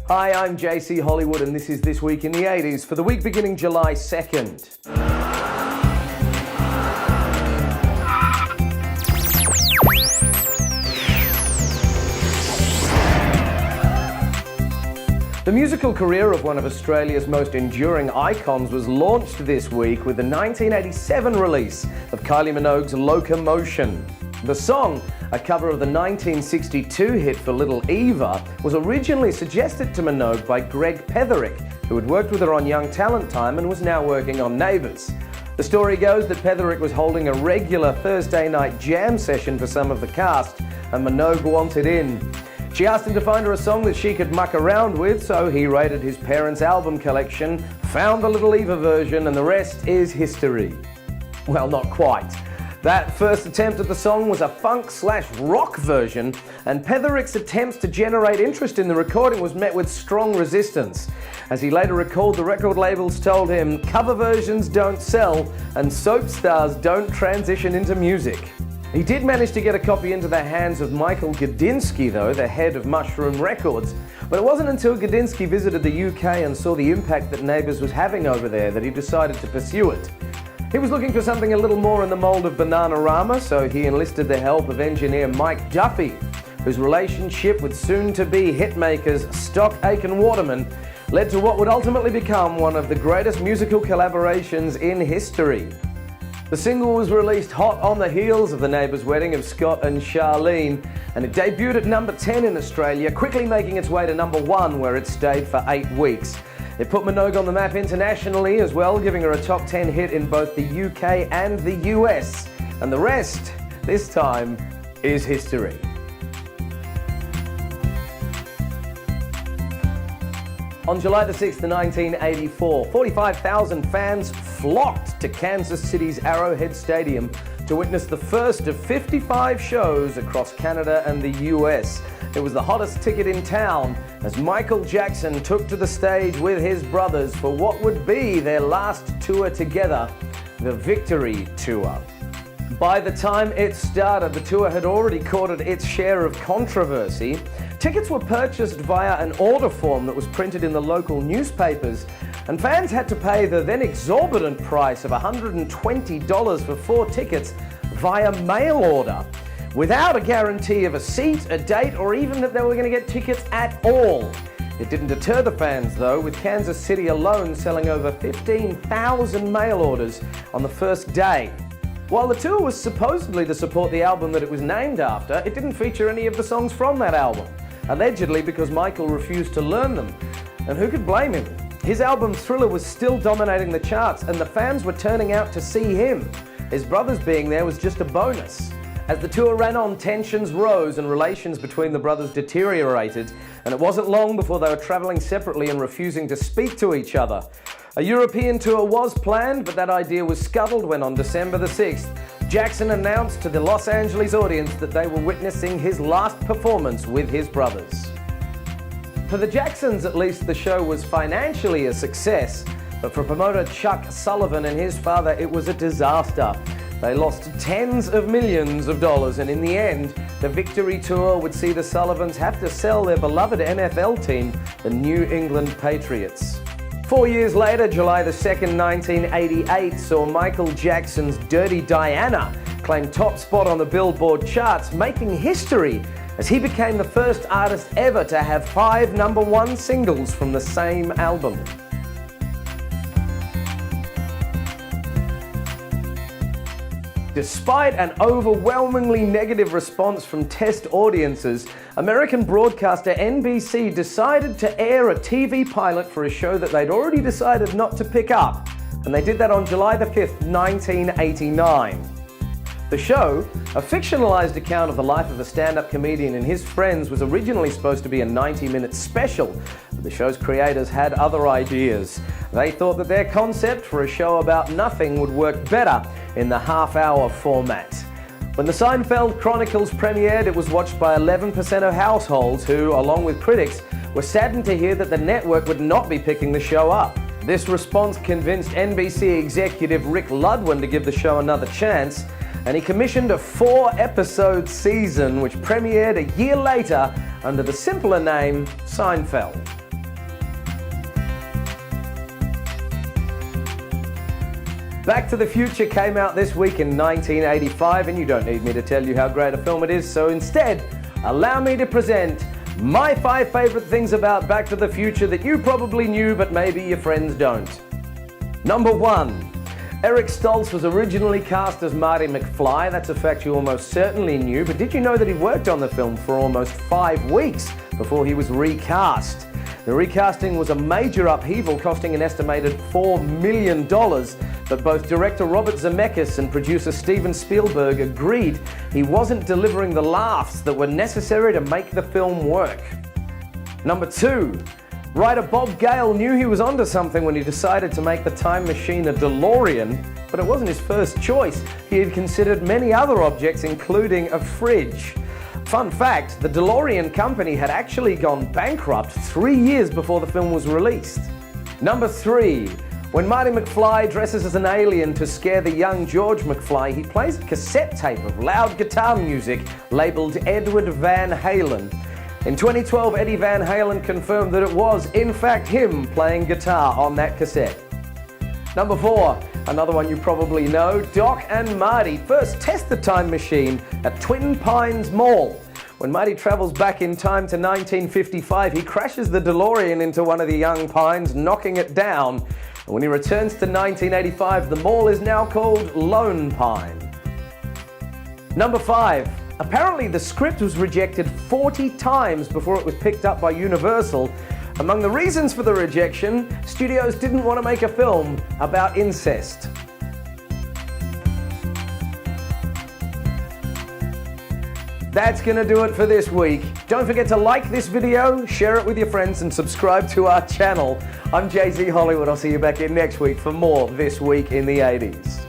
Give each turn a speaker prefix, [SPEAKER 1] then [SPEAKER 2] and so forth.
[SPEAKER 1] Hi, I'm J.C.Hollywood and this is This Week in the 80s for the week beginning July 2nd. The musical career of one of Australia's most enduring icons was launched this week with the 1987 release of Kylie Minogue's Locomotion. The song, a cover of the 1962 hit for Little Eva, was originally suggested to Minogue by Greg Petherick, who had worked with her on Young Talent Time and was now working on Neighbours. The story goes that Petherick was holding a regular Thursday night jam session for some of the cast, and Minogue wanted in. She asked him to find her a song that she could muck around with, so he raided his parents' album collection, found the Little Eva version, and the rest is history. Well, not quite. That first attempt at the song was a funk/rock version, and Petherick's attempts to generate interest in the recording was met with strong resistance. As he later recalled, the record labels told him, "Cover versions don't sell, and soap stars don't transition into music." He did manage to get a copy into the hands of Michael Gudinski, though, the head of Mushroom Records. But it wasn't until Gudinski visited the UK and saw the impact that Neighbours was having over there that he decided to pursue it. He was looking for something a little more in the mould of Bananarama, so he enlisted the help of engineer Mike Duffy, whose relationship with soon-to-be hitmakers Stock Aitken Waterman led to what would ultimately become one of the greatest musical collaborations in history. The single was released hot on the heels of the Neighbours wedding of Scott and Charlene, and it debuted at number 10 in Australia, quickly making its way to number 1, where it stayed for 8 weeks. It put Minogue on the map internationally as well, giving her a top 10 hit in both the UK and the US. And the rest, this time, is history. On July the 6th, 1984, 45,000 fans flocked to Kansas City's Arrowhead Stadium to witness the first of 55 shows across Canada and the US. It was the hottest ticket in town as Michael Jackson took to the stage with his brothers for what would be their last tour together, the Victory Tour. By the time it started, the tour had already courted its share of controversy. Tickets were purchased via an order form that was printed in the local newspapers, and fans had to pay the then exorbitant price of $120 for 4 tickets via mail order, without a guarantee of a seat, a date, or even that they were going to get tickets at all. It didn't deter the fans, though, with Kansas City alone selling over 15,000 mail orders on the first day. While the tour was supposedly to support the album that it was named after, it didn't feature any of the songs from that album, allegedly because Michael refused to learn them. And who could blame him? His album Thriller was still dominating the charts, and the fans were turning out to see him. His brothers being there was just a bonus. As the tour ran on, tensions rose and relations between the brothers deteriorated, and it wasn't long before they were travelling separately and refusing to speak to each other. A European tour was planned, but that idea was scuttled when on December the 6th, Jackson announced to the Los Angeles audience that they were witnessing his last performance with his brothers. For the Jacksons, at least, the show was financially a success, but for promoter Chuck Sullivan and his father, it was a disaster. They lost tens of millions of dollars, and in the end, the Victory Tour would see the Sullivans have to sell their beloved NFL team, the New England Patriots. 4 years later, July the 2nd, 1988, saw Michael Jackson's Dirty Diana claim top spot on the Billboard charts, making history as he became the first artist ever to have 5 number 1 singles from the same album. Despite an overwhelmingly negative response from test audiences, American broadcaster NBC decided to air a TV pilot for a show that they'd already decided not to pick up, and they did that on July the 5th, 1989. The show, a fictionalized account of the life of a stand-up comedian and his friends, was originally supposed to be a 90-minute special, but the show's creators had other ideas. They thought that their concept for a show about nothing would work better in the half-hour format. When the Seinfeld Chronicles premiered, it was watched by 11% of households who, along with critics, were saddened to hear that the network would not be picking the show up. This response convinced NBC executive Rick Ludwin to give the show another chance, and he commissioned a 4-episode season which premiered a year later under the simpler name Seinfeld. Back to the Future came out this week in 1985, and you don't need me to tell you how great a film it is, so instead, allow me to present my 5 favorite things about Back to the Future that you probably knew, but maybe your friends don't. Number 1. Eric Stoltz was originally cast as Marty McFly. That's a fact you almost certainly knew, but did you know that he worked on the film for almost 5 weeks before he was recast? The recasting was a major upheaval, costing an estimated $4 million, but both director Robert Zemeckis and producer Steven Spielberg agreed he wasn't delivering the laughs that were necessary to make the film work. Number 2. Writer Bob Gale knew he was onto something when he decided to make the time machine a DeLorean, but it wasn't his first choice. He had considered many other objects, including a fridge. Fun fact, the DeLorean company had actually gone bankrupt 3 years before the film was released. Number 3. When Marty McFly dresses as an alien to scare the young George McFly, he plays a cassette tape of loud guitar music labeled Edward Van Halen. In 2012, Eddie Van Halen confirmed that it was, in fact, him playing guitar on that cassette. Number 4, another one you probably know, Doc and Marty first test the time machine at Twin Pines Mall. When Marty travels back in time to 1955, he crashes the DeLorean into one of the young pines, knocking it down. And when he returns to 1985, the mall is now called Lone Pine. Number 5. Apparently, the script was rejected 40 times before it was picked up by Universal. Among the reasons for the rejection, studios didn't want to make a film about incest. That's going to do it for this week. Don't forget to like this video, share it with your friends, and subscribe to our channel. I'm J.C.Hollywood. I'll see you back in next week for more This Week in the 80s.